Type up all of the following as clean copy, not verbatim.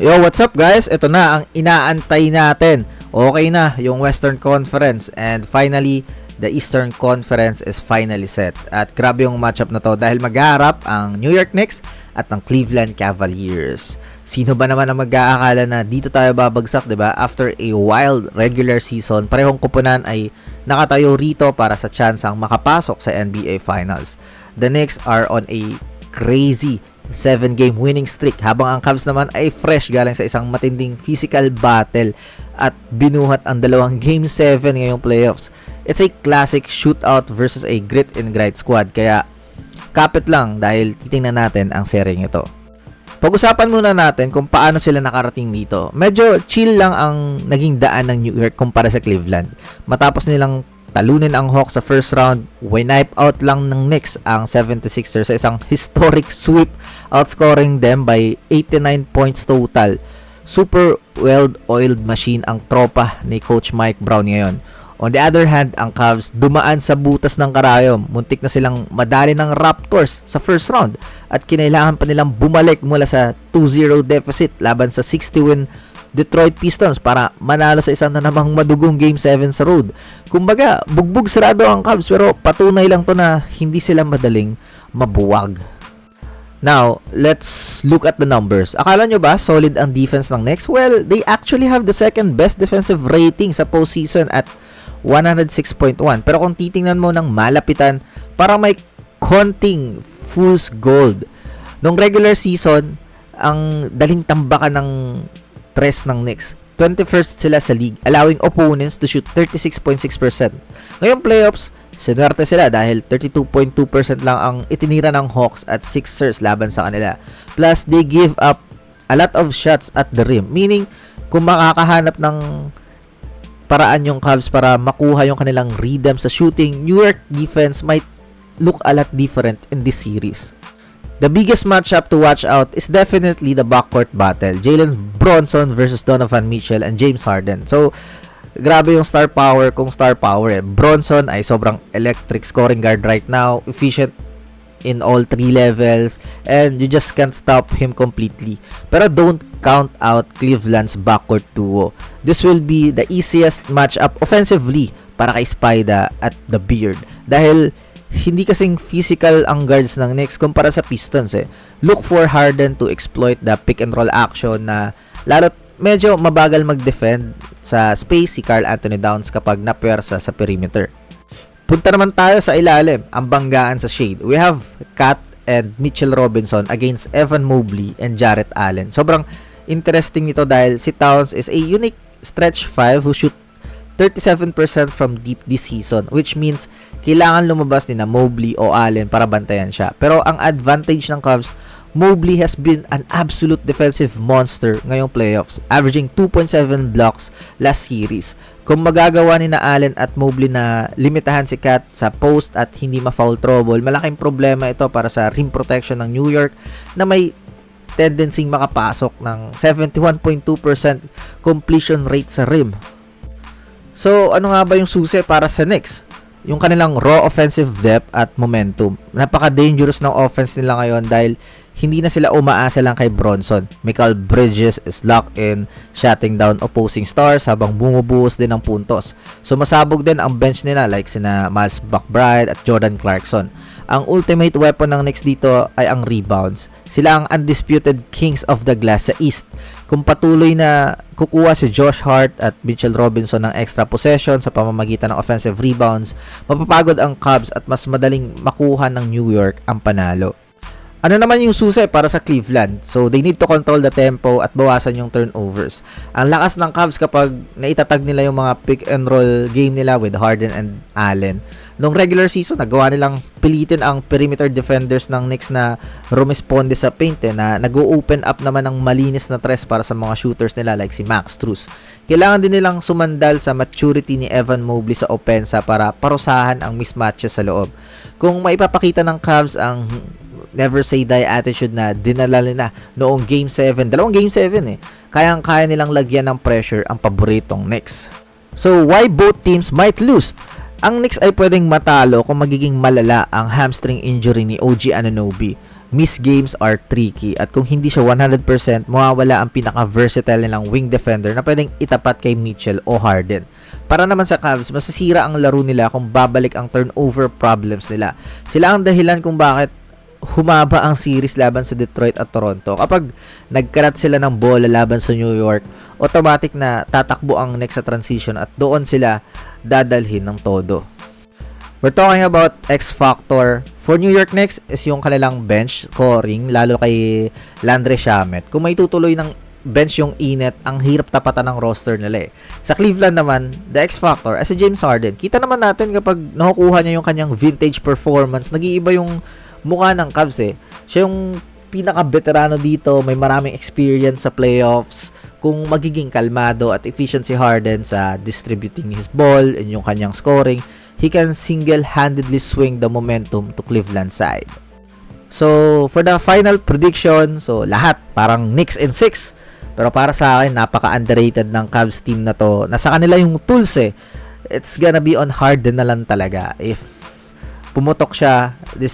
Yo, what's up guys? Ito na ang inaantay natin. Okay na yung Western Conference and finally, the Eastern Conference is finally set. At grabe yung matchup na to dahil maghaharap ang New York Knicks at ang Cleveland Cavaliers. Sino ba naman ang mag-aakala na dito tayo babagsak, 'di ba? After a wild regular season, parehong kupunan ay nakatayo rito para sa tsansang makapasok sa NBA Finals. The Knicks are on a crazy 7-game winning streak habang ang Cavs naman ay fresh galing sa isang matinding physical battle at binuhat ang dalawang Game 7 ngayong playoffs. It's a classic shootout versus a grit and grind squad kaya kapit lang dahil titingnan natin ang seryeng ito. Pag-usapan muna natin kung paano sila nakarating dito. Medyo chill lang ang naging daan ng New York kumpara sa Cleveland. Matapos nilang talunin ang Hawks sa first round, wipe out lang ng Knicks ang 76ers sa isang historic sweep, outscoring them by 89 points total. Super well-oiled machine ang tropa ni Coach Mike Brown ngayon. On the other hand, ang Cavs dumaan sa butas ng karayom. Muntik na silang madali ng Raptors sa first round at kinailangan pa nilang bumalik mula sa 2-0 deficit laban sa 60-win Detroit Pistons para manalo sa isang na namang madugong Game 7 sa road. Kumbaga, bugbog sarado ang Cavs pero patunay lang to na hindi sila madaling mabuwag. Now, let's look at the numbers. Akala nyo ba solid ang defense ng Knicks? Well, they actually have the second best defensive rating sa postseason at 106.1. Pero kung titingnan mo ng malapitan, parang may konting fool's gold. Nung regular season, ang daling tambakan ng tres ng Knicks. 21st sila sa league, allowing opponents to shoot 36.6%. Ngayong playoffs, sinuwerte sila dahil 32.2% lang ang itinira ng Hawks at Sixers laban sa kanila. Plus, they give up a lot of shots at the rim. Meaning, kung makakahanap ng paraan yung Cavs para makuha yung kanilang rhythm sa shooting, New York defense might look a lot different in this series. The biggest matchup to watch out is definitely the backcourt battle. Jalen Brunson versus Donovan Mitchell and James Harden. So, grabe yung star power kung star power eh. Brunson ay sobrang electric scoring guard right now. Efficient in all three levels. And you just can't stop him completely. Pero don't count out Cleveland's backcourt duo. This will be the easiest matchup offensively para kay Spida at the Beard. Dahil hindi kasing physical ang guards ng Knicks kumpara sa Pistons eh. Look for Harden to exploit the pick and roll action na lalo't medyo mabagal mag-defend sa space si Karl Anthony Towns kapag napwersa sa perimeter. Punta naman tayo sa ilalim, ang banggaan sa shade. We have Cat and Mitchell Robinson against Evan Mobley and Jarrett Allen. Sobrang interesting nito dahil si Towns is a unique stretch 5 who shoot 37% from deep this season, which means kailangan lumabas ni na Mobley o Allen para bantayan siya. Pero ang advantage ng Cavs, Mobley has been an absolute defensive monster ngayong playoffs, averaging 2.7 blocks last series. Kung magagawa ni na Allen at Mobley na limitahan si Cat sa post at hindi ma-foul trouble, malaking problema ito para sa rim protection ng New York na may tendency makapasok ng 71.2% completion rate sa rim. So, ano nga ba yung susi para sa Knicks? Yung kanilang raw offensive depth at momentum. Napaka-dangerous ng offense nila ngayon dahil hindi na sila umaasa lang kay Bronson. Mikal Bridges is locked in, shutting down opposing stars habang bumubuhos din ng puntos. So, masabog din ang bench nila like sina Miles McBride at Jordan Clarkson. Ang ultimate weapon ng Knicks dito ay ang rebounds. Sila ang undisputed kings of the glass sa East. Kung patuloy na kukuha si Josh Hart at Mitchell Robinson ng extra possession sa pamamagitan ng offensive rebounds, mapapagod ang Cavs at mas madaling makuha ng New York ang panalo. Ano naman yung susi para sa Cleveland? So, they need to control the tempo at bawasan yung turnovers. Ang lakas ng Cavs kapag naitatag nila yung mga pick and roll game nila with Harden and Allen. Noong regular season, nagawa nilang pilitin ang perimeter defenders ng Knicks na rumisponde sa paint na nag-open up naman ng malinis na tres para sa mga shooters nila like si Max Strus. Kailangan din nilang sumandal sa maturity ni Evan Mobley sa opensa para parusahan ang mismatches sa loob. Kung maipapakita ng Cavs ang never say die attitude na dinala nila noong Game 7, dalawang Game 7 eh, kayang-kaya nilang lagyan ng pressure ang paboritong Knicks. So, why both teams might lose? Ang Knicks ay pwedeng matalo kung magiging malala ang hamstring injury ni OG Anunoby. miss games are tricky at kung hindi siya 100%, mawawala ang pinaka-versatile nilang wing defender na pwedeng itapat kay Mitchell o Harden. Para naman sa Cavs, masisira ang laro nila kung babalik ang turnover problems nila. Sila ang dahilan kung bakit humaba ang series laban sa Detroit at Toronto. Kapag nagkalat sila ng bola laban sa New York, automatic na tatakbo ang next sa transition at doon sila dadalhin ng todo. We're talking about X factor for New York Knicks is yung kanilang bench scoring, lalo kay Landry Shamet. Kung may tutuloy ng bench yung init, ang hirap tapatan ng roster nila eh. Sa Cleveland naman, the X factor as si James Harden. Kita naman natin kapag nakukuha niya yung kanyang vintage performance, nag-iiba yung mukha ng Cavs eh. Siya yung pinaka-veterano dito, may maraming experience sa playoffs. Kung magiging kalmado at efficient si Harden sa distributing his ball and yung kanyang scoring, he can single-handedly swing the momentum to Cleveland side. So, for the final prediction, so lahat parang Knicks in 6. Pero para sa akin, napaka-underrated ng Cavs team na to. Nasa kanila yung tools eh. It's gonna be on Harden na lang talaga. If pumutok siya, this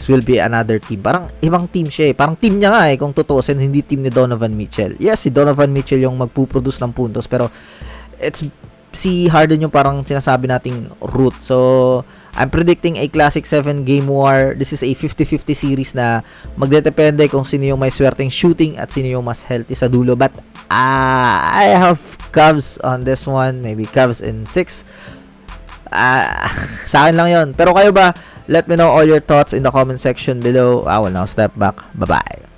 will be another team. Parang ibang team siya eh. Parang team niya nga eh, kung tutuusin, hindi team ni Donovan Mitchell. Yes, si Donovan Mitchell yung magpuproduce ng puntos, pero it's si Harden yung parang sinasabi nating root. So, I'm predicting a classic 7-game war. This is a 50-50 series na magdedepende kung sino yung may swerteng shooting at sino yung mas healthy sa dulo. But, I have Cavs on this one. Maybe Cavs in 6. Sa akin lang yon. Pero kayo ba? Let me know all your thoughts in the comment section below. I will now step back. Bye-bye.